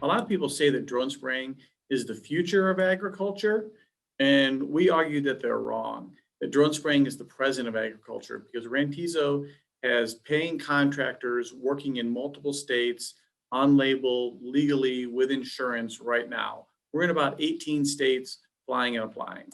A lot of people say that drone spraying is the future of agriculture, and we argue that they're wrong. That drone spraying is the present of agriculture because Rantizo has paying contractors working in multiple states on label legally with insurance right now. We're in about 18 states flying and applying.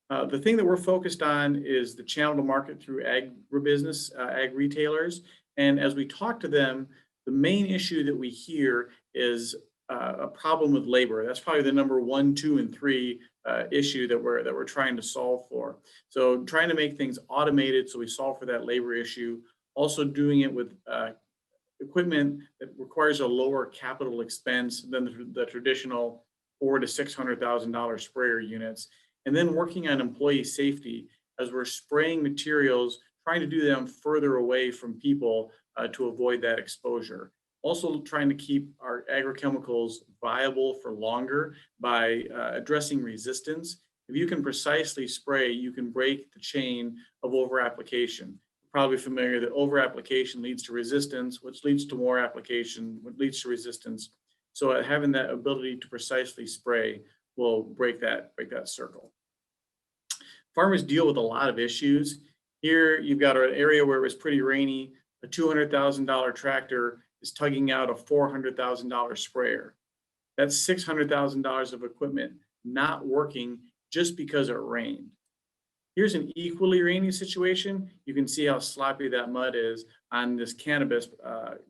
The thing that we're focused on is the channel to market through agribusiness, ag retailers. And as we talk to them, the main issue that we hear is a problem with labor. That's probably the number one, two, and three issue that we're trying to solve for. So trying to make things automated so we solve for that labor issue. Also doing it with equipment that requires a lower capital expense than the traditional $400,000 to $600,000 sprayer units. And then working on employee safety as we're spraying materials, trying to do them further away from people to avoid that exposure. Also trying to keep our agrochemicals viable for longer by addressing resistance. If you can precisely spray, you can break the chain of over-application. You're probably familiar that over-application leads to resistance, which leads to more application, which leads to resistance. So having that ability to precisely spray will break that circle. Farmers deal with a lot of issues. Here you've got an area where it was pretty rainy. A $200,000 tractor is tugging out a $400,000 sprayer. That's $600,000 of equipment not working just because it rained. Here's an equally rainy situation. You can see how sloppy that mud is on this cannabis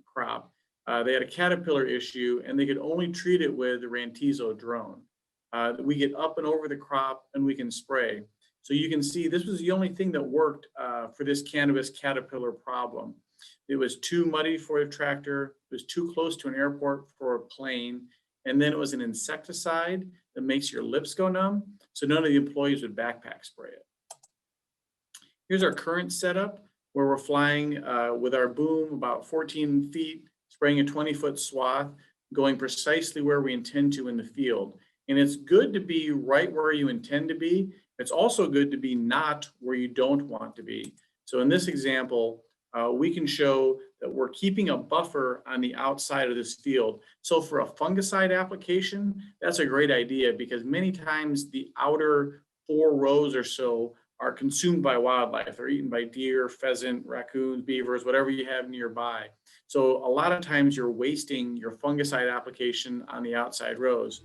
crop. They had a caterpillar issue and they could only treat it with the Rantizo drone. We get up and over the crop and we can spray. So you can see this was the only thing that worked for this cannabis caterpillar problem. It was too muddy for a tractor, it was too close to an airport for a plane, and then it was an insecticide that makes your lips go numb, so none of the employees would backpack spray it. Here's our current setup where we're flying with our boom about 14 feet, spraying a 20-foot swath, going precisely where we intend to in the field. And it's good to be right where you intend to be. It's also good to be not where you don't want to be. So in this example, we can show that we're keeping a buffer on the outside of this field. So for a fungicide application, that's a great idea because many times the outer 4 rows or so are consumed by wildlife. They're eaten by deer, pheasant, raccoons, beavers, whatever you have nearby. So a lot of times you're wasting your fungicide application on the outside rows.